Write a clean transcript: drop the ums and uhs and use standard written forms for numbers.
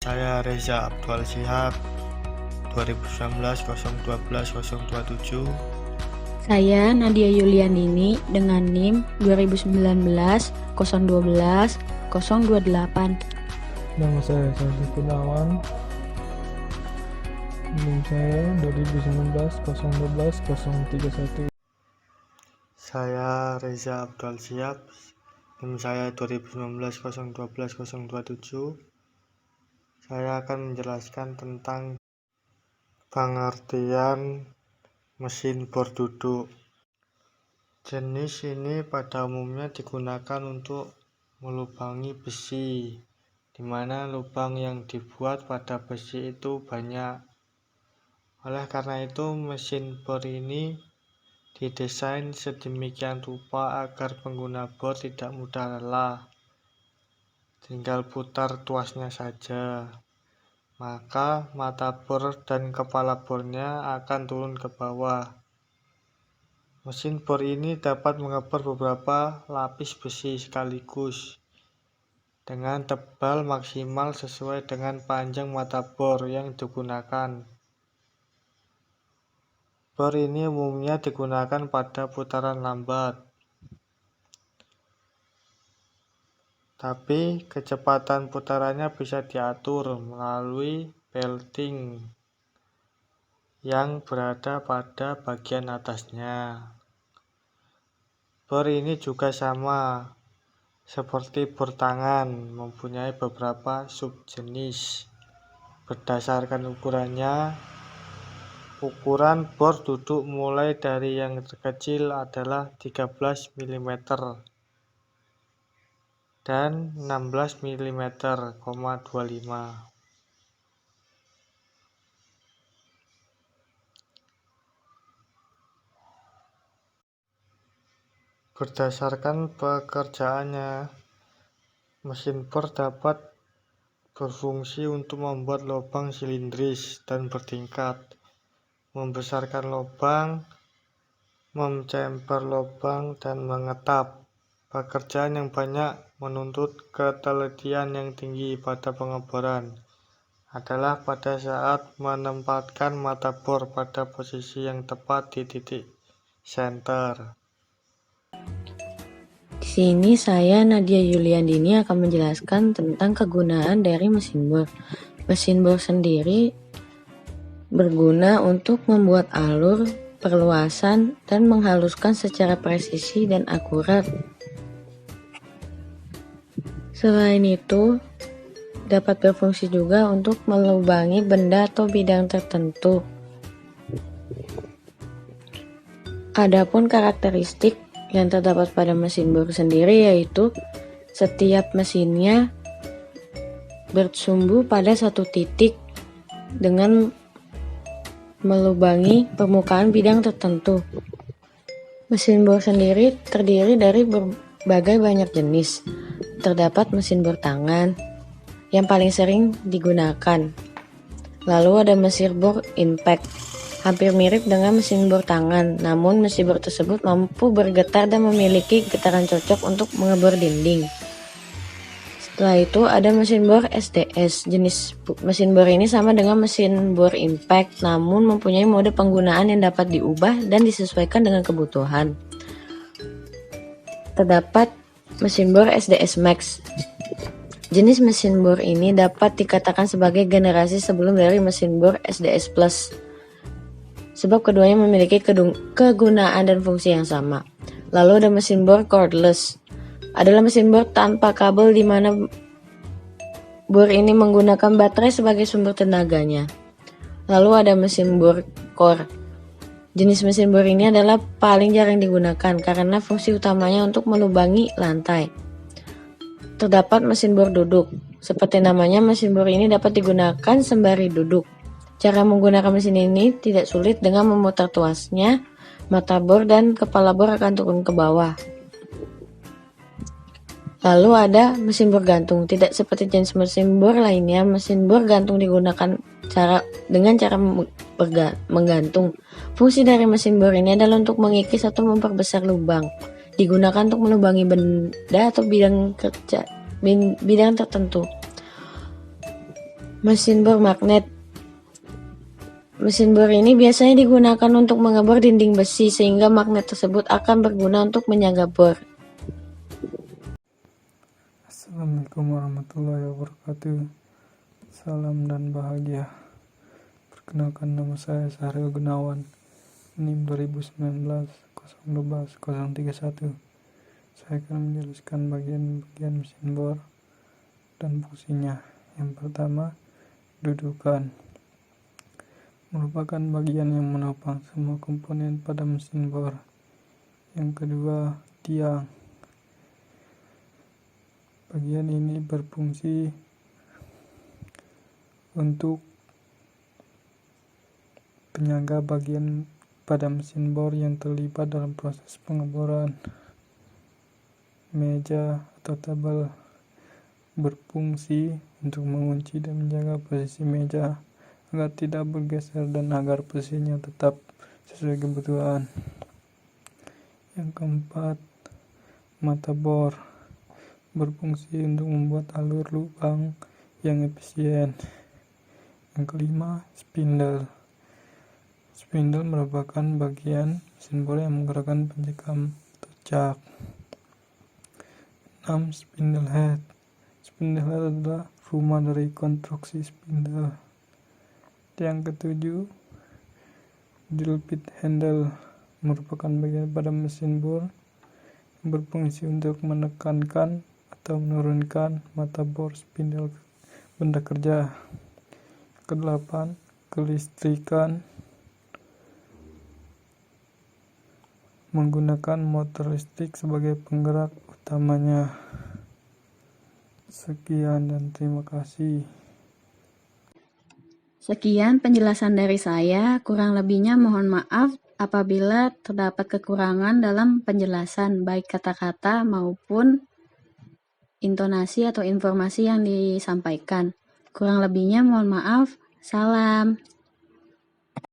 Saya Reza Abdul Shihab, 2019-012-027. Saya Nadia Yulianini dengan NIM 2019-012-028. Nama saya Saldi Gunawan, NIM saya 2019-012-031. Saya Reza Abdul Shihab, NIM saya 2019-012-027. Saya akan menjelaskan tentang pengertian mesin bor duduk. Jenis ini pada umumnya digunakan untuk melubangi besi, di mana lubang yang dibuat pada besi itu banyak. Oleh karena itu, mesin bor ini didesain sedemikian rupa agar pengguna bor tidak mudah lelah. Tinggal putar tuasnya saja, maka mata bor dan kepala bornya akan turun ke bawah. Mesin bor ini dapat mengebor beberapa lapis besi sekaligus dengan tebal maksimal sesuai dengan panjang mata bor yang digunakan. Bor ini umumnya digunakan pada putaran lambat, tapi kecepatan putarannya bisa diatur melalui belting yang berada pada bagian atasnya. Bor ini juga sama seperti bor tangan, mempunyai beberapa subjenis. Berdasarkan ukurannya, ukuran bor duduk mulai dari yang terkecil adalah 13 mm dan 16 mm,25. Berdasarkan pekerjaannya, mesin bor dapat berfungsi untuk membuat lubang silindris dan bertingkat, membesarkan lubang, mencemper lubang, dan mengetap. Pekerjaan yang banyak menuntut ketelitian yang tinggi pada pengeboran adalah pada saat menempatkan mata bor pada posisi yang tepat di titik senter. Di sini saya Nadia Yuliandini akan menjelaskan tentang kegunaan dari mesin bor. Mesin bor sendiri berguna untuk membuat alur, perluasan, dan menghaluskan secara presisi dan akurat. Selain itu, dapat berfungsi juga untuk melubangi benda atau bidang tertentu. Adapun karakteristik yang terdapat pada mesin bor sendiri yaitu setiap mesinnya bersumbu pada satu titik dengan melubangi permukaan bidang tertentu. Mesin bor sendiri terdiri dari berbagai banyak jenis. Terdapat mesin bor tangan yang paling sering digunakan. Lalu ada mesin bor impact, hampir mirip dengan mesin bor tangan, namun mesin bor tersebut mampu bergetar dan memiliki getaran cocok untuk mengebor dinding. Setelah itu ada mesin bor SDS. Jenis mesin bor ini sama dengan mesin bor impact, namun mempunyai mode penggunaan yang dapat diubah dan disesuaikan dengan kebutuhan. Terdapat mesin bor SDS Max. Jenis mesin bor ini dapat dikatakan sebagai generasi sebelum dari mesin bor SDS Plus, sebab keduanya memiliki kegunaan dan fungsi yang sama. Lalu ada mesin bor cordless. Adalah mesin bor tanpa kabel di mana bor ini menggunakan baterai sebagai sumber tenaganya. Lalu ada mesin bor core. Jenis mesin bor ini adalah paling jarang digunakan karena fungsi utamanya untuk melubangi lantai. Terdapat mesin bor duduk. Seperti namanya, mesin bor ini dapat digunakan sembari duduk. Cara menggunakan mesin ini tidak sulit. Dengan memutar tuasnya, mata bor dan kepala bor akan turun ke bawah. Lalu ada mesin bor gantung. Tidak seperti jenis mesin bor lainnya, mesin bor gantung digunakan dengan cara menggantung. Fungsi dari mesin bor ini adalah untuk mengikis atau memperbesar lubang. Digunakan untuk melubangi benda atau bidang tertentu. Mesin bor magnet. Mesin bor ini biasanya digunakan untuk mengebor dinding besi sehingga magnet tersebut akan berguna untuk menyangga bor. Assalamualaikum warahmatullahi wabarakatuh. Salam dan bahagia. Perkenalkan, nama saya Sahril Gunawan, NIM 2019-012-031. Saya akan menjelaskan bagian-bagian mesin bor dan fungsinya. Yang pertama, dudukan. Merupakan bagian yang menopang semua komponen pada mesin bor. Yang kedua, tiang. Bagian ini berfungsi untuk penyangga bagian pada mesin bor yang terlibat dalam proses pengeboran. Meja atau tabel berfungsi untuk mengunci dan menjaga posisi meja agar tidak bergeser dan agar posisinya tetap sesuai kebutuhan. Yang keempat, mata bor berfungsi untuk membuat alur lubang yang efisien. Yang kelima, spindle. Spindle merupakan bagian mesin bor yang menggerakkan pencekam atau jak. 6. Spindle head. Spindle head adalah rumah dari konstruksi spindle. Yang ketujuh, drill bit handle merupakan bagian pada mesin bor yang berfungsi untuk menekankan atau menurunkan mata bor spindle benda kerja. Kedelapan, kelistrikan menggunakan motor listrik sebagai penggerak utamanya. Sekian dan terima kasih. Sekian penjelasan dari saya, kurang lebihnya mohon maaf apabila terdapat kekurangan dalam penjelasan baik kata-kata maupun intonasi atau informasi yang disampaikan. Kurang lebihnya mohon maaf. Salam.